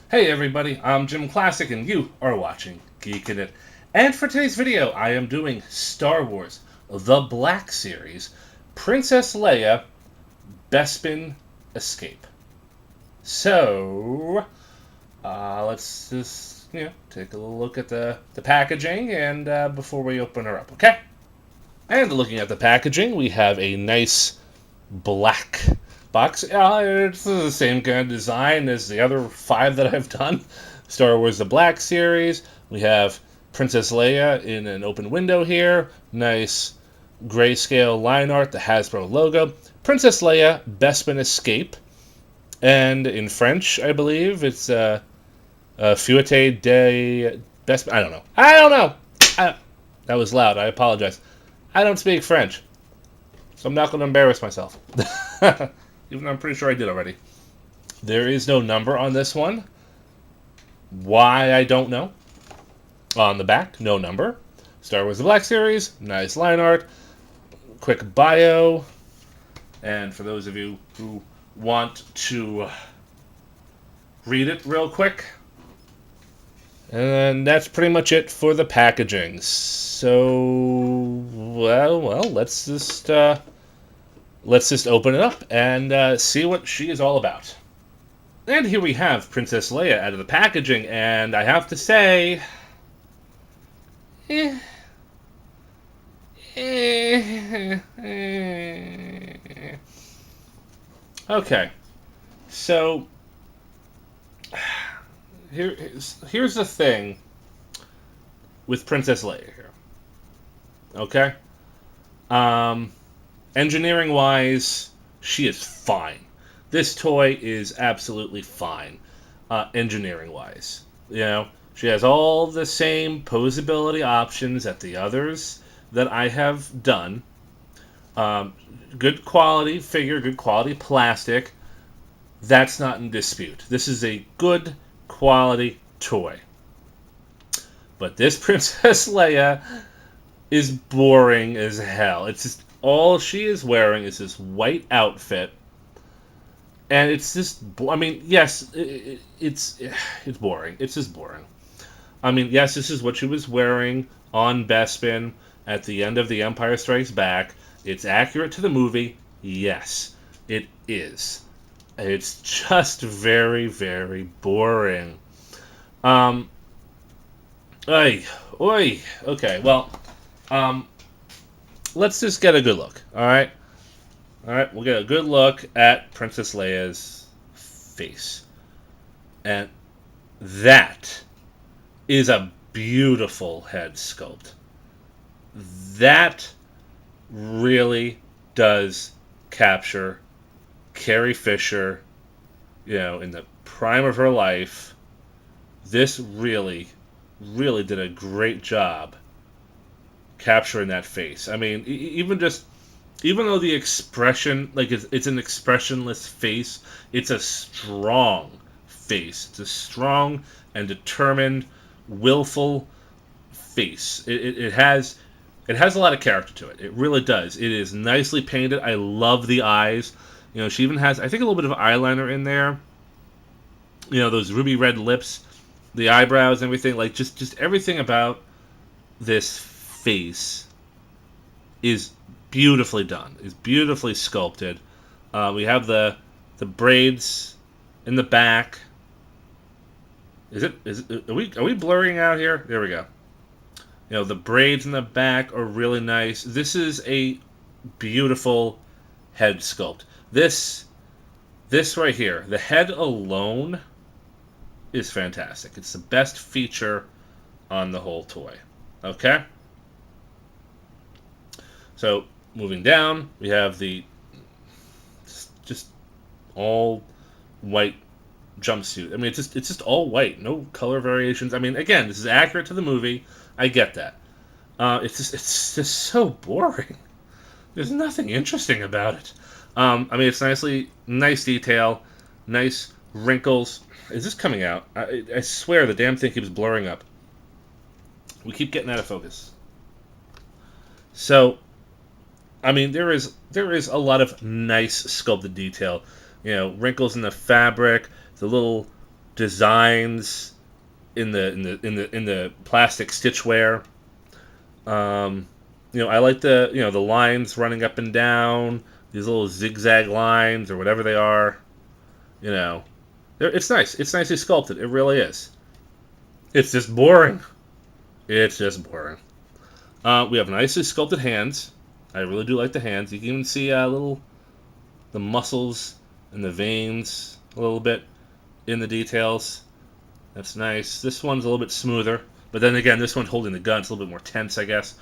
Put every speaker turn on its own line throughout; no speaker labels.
Hey everybody, I'm JimClassic and you are watching Geekin. And for today's video, I am doing Star Wars, the Black Series, Princess Leia, Bespin Escape. So, let's just, take a little look at the packaging and before we open her up, okay? And looking at the packaging, we have a nice black box. It's the same kind of design as the other 5 that I've done. Star Wars the Black Series. We have Princess Leia in an open window here. Nice grayscale line art, the Hasbro logo. Princess Leia, Bespin Escape. And in French, I believe, it's Fuite de Bespin. I don't know. That was loud. I apologize. I don't speak French, so I'm not going to embarrass myself. Even though I'm pretty sure I did already. There is no number on this one. Why, I don't know. On the back, no number. Star Wars The Black Series, nice line art. Quick bio. And for those of you who want to read it real quick. And that's pretty much it for the packaging. So, well, let's just open it up and see what she is all about. And here we have Princess Leia out of the packaging, and I have to say, Okay, so here's the thing with Princess Leia here. Okay, engineering-wise, she is fine. This toy is absolutely fine, engineering-wise. She has all the same posability options that the others that I have done. Good quality figure, good quality plastic. That's not in dispute. This is a good quality toy. But this Princess Leia is boring as hell. It's just all she is wearing is this white outfit, and it's just. I mean, yes, it's boring. It's just boring. I mean, yes, this is what she was wearing on Bespin at the end of The Empire Strikes Back. It's accurate to the movie. Yes, it is. It's just very, very boring. Okay, well, let's just get a good look, alright? Alright, we'll get a good look at Princess Leia's face. And that is a beautiful head sculpt. That really does capture Carrie Fisher, in the prime of her life. This really did a great job capturing that face. I mean, even though the expression, like it's an expressionless face, it's a strong face. It's a strong and determined, willful face. It has a lot of character to it. It really does. It is nicely painted. I love the eyes. She even has, I think, a little bit of eyeliner in there. Those ruby red lips, the eyebrows, and everything. Like, just everything about this face is beautifully done. Is beautifully sculpted. We have the braids in the back. Are we blurring out here? There we go. The braids in the back are really nice. This is a beautiful head sculpt. This right here, the head alone is fantastic. It's the best feature on the whole toy. Okay? So, moving down, we have the just all white jumpsuit. I mean, it's just all white, no color variations. I mean, again, this is accurate to the movie. I get that. It's just so boring. There's nothing interesting about it. I mean, it's nice detail, nice wrinkles. Is this coming out? I swear the damn thing keeps blurring up. We keep getting out of focus. So, I mean, there is a lot of nice sculpted detail. Wrinkles in the fabric, the little designs in the plastic stitchware. I like the lines running up and down, these little zigzag lines or whatever they are. It's nice. It's nicely sculpted. It really is. It's just boring. It's just boring. We have nicely sculpted hands. I really do like the hands. You can even see the muscles and the veins a little bit in the details. That's nice. This one's a little bit smoother, but then again, this one's holding the gun. It's a little bit more tense, I guess.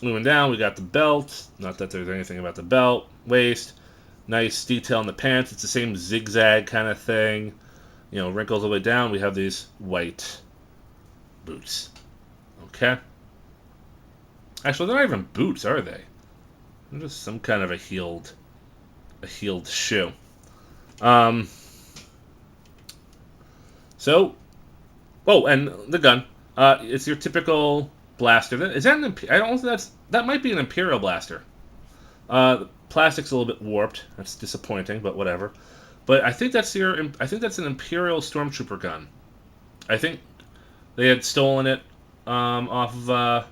Moving down, we got the belt. Not that there's anything about the belt. Waist. Nice detail in the pants. It's the same zigzag kind of thing. Wrinkles all the way down. We have these white boots. Okay. Actually, they're not even boots, are they? They're just some kind of a heeled shoe. And the gun. It's your typical blaster. Is that I don't think that might be an Imperial blaster. The plastic's a little bit warped. That's disappointing, but whatever. But I think that's an Imperial Stormtrooper gun. I think they had stolen it off a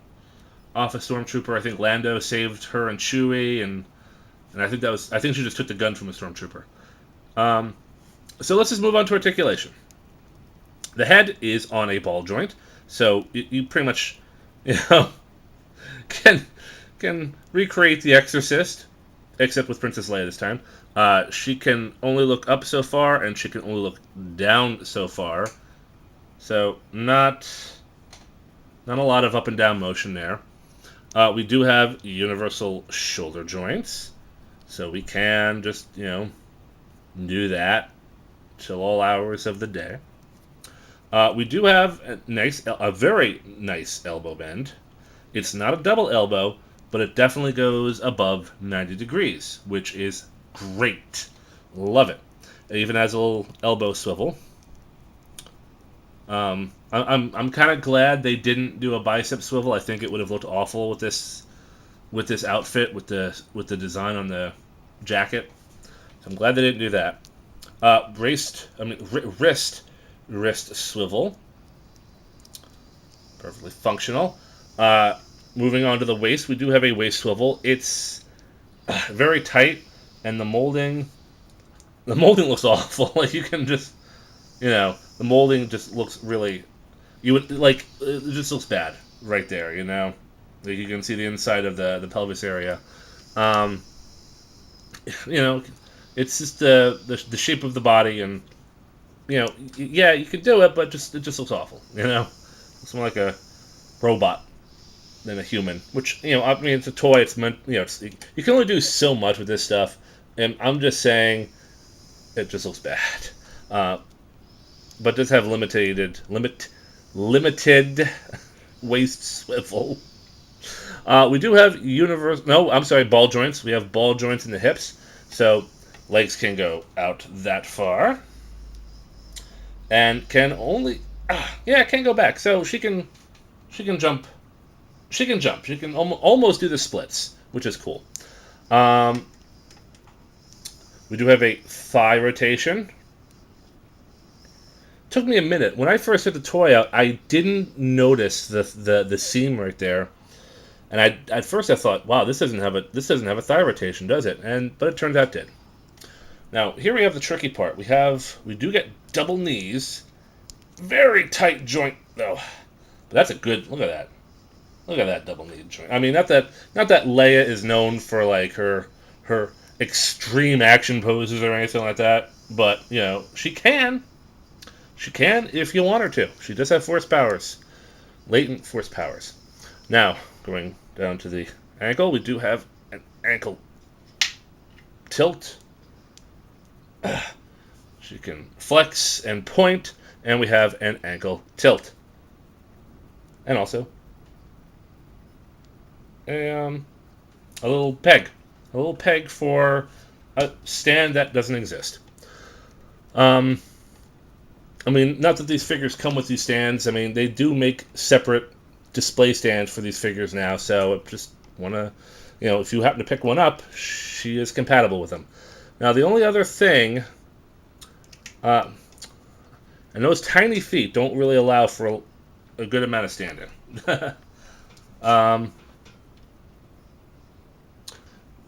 Stormtrooper. I think Lando saved her and Chewie, and I think she just took the gun from a Stormtrooper. So let's just move on to articulation. The head is on a ball joint, so you pretty much can recreate The Exorcist, except with Princess Leia this time. She can only look up so far, and she can only look down so far. So not a lot of up and down motion there. We do have universal shoulder joints, so we can just do that till all hours of the day. We do have a very nice elbow bend. It's not a double elbow, but it definitely goes above 90 degrees, which is great. Love it. It even has a little elbow swivel. I'm kind of glad they didn't do a bicep swivel. I think it would have looked awful with this outfit, with the design on the jacket. So I'm glad they didn't do that. Wrist swivel. Perfectly functional. Moving on to the waist, we do have a waist swivel. It's very tight, and the molding looks awful. Like, you can just, the molding just looks really, it just looks bad right there, Like, you can see the inside of the pelvis area. It's just the shape of the body, and yeah, you could do it, but it just looks awful. It's more like a robot than a human. Which it's a toy. It's meant. You can only do so much with this stuff, and I'm just saying, it just looks bad. But it does have limited waist swivel. We do have ball joints. We have ball joints in the hips, so legs can go out that far. And can go back. So she can jump. She can jump. She can almost do the splits, which is cool. We do have a thigh rotation. Took me a minute. When I first took the toy out, I didn't notice the seam right there. And at first I thought, wow, this doesn't have a thigh rotation, does it? But it turns out it did. Now, here we have the tricky part. We do get double knees. Very tight joint, though. But that's a good, look at that. Look at that double knee joint. I mean, not that Leia is known for, like, her extreme action poses or anything like that. But, she can. She can if you want her to. She does have force powers. Latent force powers. Now, going down to the ankle, we do have an ankle tilt. She can flex and point, and we have an ankle tilt. And also a little peg. A little peg for a stand that doesn't exist. Not that these figures come with these stands. They do make separate display stands for these figures now, so I just want to, if you happen to pick one up, she is compatible with them. Now, the only other thing, And those tiny feet don't really allow for a good amount of standing. um,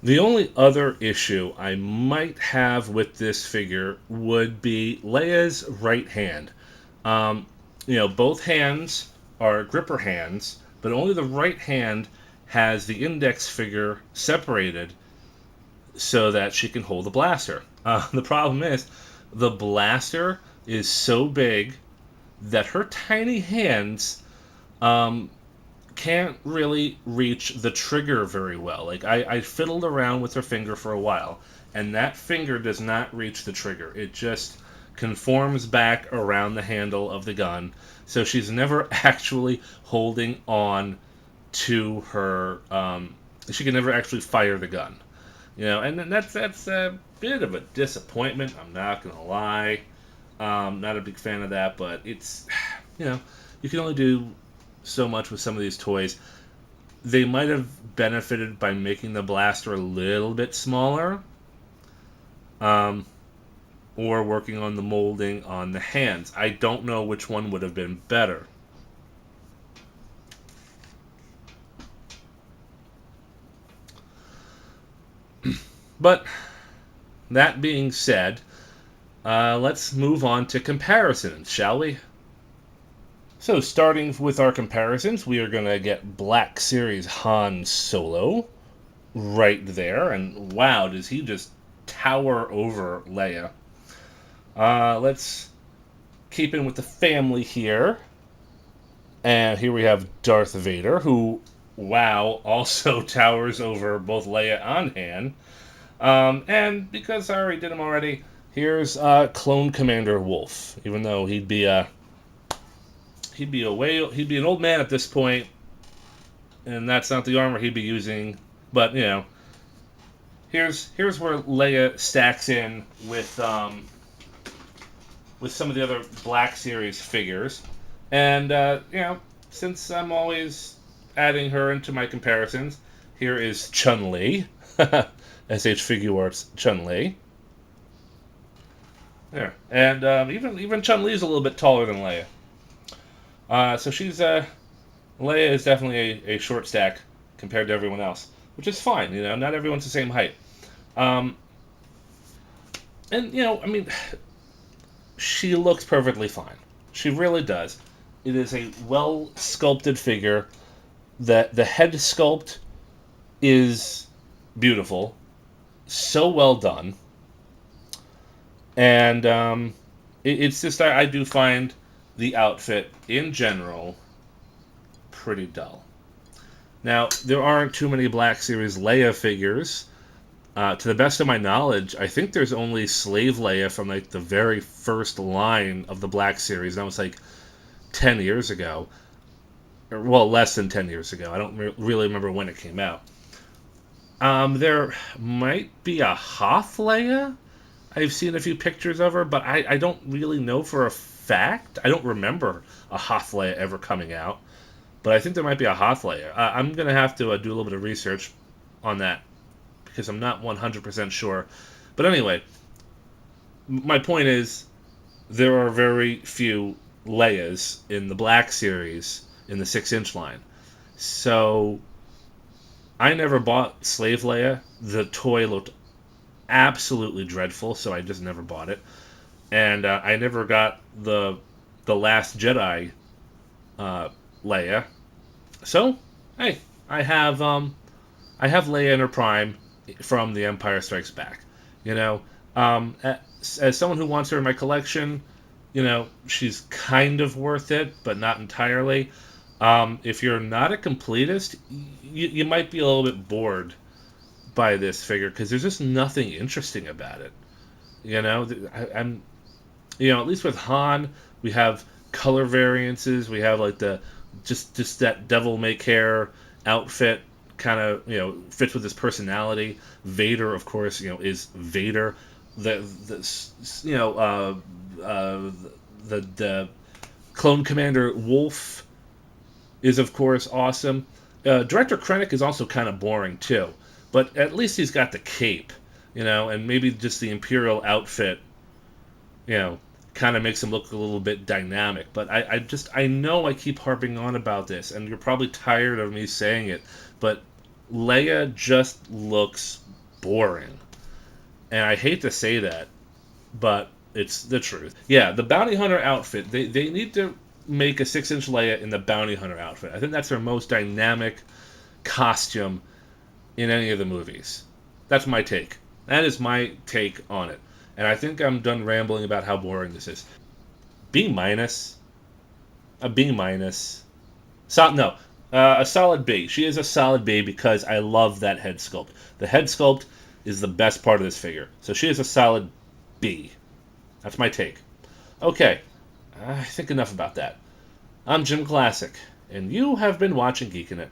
the only other issue I might have with this figure would be Leia's right hand. Um, both hands are gripper hands, but only the right hand has the index finger separated so that she can hold the blaster. The problem is, the blaster is so big that her tiny hands um, can't really reach the trigger very well. Like, I fiddled around with her finger for a while, and that finger does not reach the trigger. It just conforms back around the handle of the gun, so she's never actually holding on to her. She can never actually fire the gun. And that's a bit of a disappointment. I'm not gonna lie. Not a big fan of that, but it's you can only do so much with some of these toys. They might have benefited by making the blaster a little bit smaller, or working on the molding on the hands. I don't know which one would have been better. But that being said, let's move on to comparisons, shall we? So, starting with our comparisons, we are going to get Black Series Han Solo right there. And wow, does he just tower over Leia. Let's keep in with the family here. And here we have Darth Vader, who, wow, also towers over both Leia and Han. And because I already did him already, here's Clone Commander Wolf. Even though he'd be an old man at this point, and that's not the armor he'd be using. But here's where Leia stacks in with some of the other Black Series figures, and since I'm always adding her into my comparisons, here is Chun-Li. SH Figuarts Chun-Li. There. And even Chun-Li is a little bit taller than Leia. So Leia is definitely a short stack compared to everyone else, which is fine. Not everyone's the same height. She looks perfectly fine. She really does. It is a well-sculpted figure. The head sculpt is beautiful. So well done. And it's just, I do find the outfit in general pretty dull. Now, there aren't too many Black Series Leia figures. To the best of my knowledge, I think there's only Slave Leia from like the very first line of the Black Series. That was like 10 years ago. Well, less than 10 years ago. I don't really remember when it came out. There might be a Hoth Leia. I've seen a few pictures of her, but I don't really know for a fact. I don't remember a Hoth Leia ever coming out. But I think there might be a Hoth Leia. I'm going to have to do a little bit of research on that, because I'm not 100% sure. But anyway, my point is, there are very few Leias in the Black Series in the 6-inch line. So I never bought Slave Leia. The toy looked absolutely dreadful, so I just never bought it. And I never got the Last Jedi Leia. So, hey, I have Leia in her prime from The Empire Strikes Back. As someone who wants her in my collection, she's kind of worth it, but not entirely. If you're not a completist, you might be a little bit bored by this figure, because there's just nothing interesting about it. I'm at least with Han, we have color variances. We have like just that devil may care outfit, kind of fits with his personality. Vader, of course, is Vader. The Clone Commander Wolf is, of course, awesome. Director Krennic is also kind of boring too, but at least he's got the cape, and maybe just the Imperial outfit, kind of makes him look a little bit dynamic. But I know I keep harping on about this, and you're probably tired of me saying it, but Leia just looks boring. And I hate to say that, but it's the truth. Yeah, the bounty hunter outfit, they need to make a 6-inch Leia in the bounty hunter outfit. I think that's their most dynamic costume in any of the movies. That's my take. That is my take on it. And I think I'm done rambling about how boring this is. B minus. A B minus. No. A solid B. She is a solid B because I love that head sculpt. The head sculpt is the best part of this figure. So she is a solid B. That's my take. Okay. I think enough about that. I'm JimClassic, and you have been watching Geekin' It.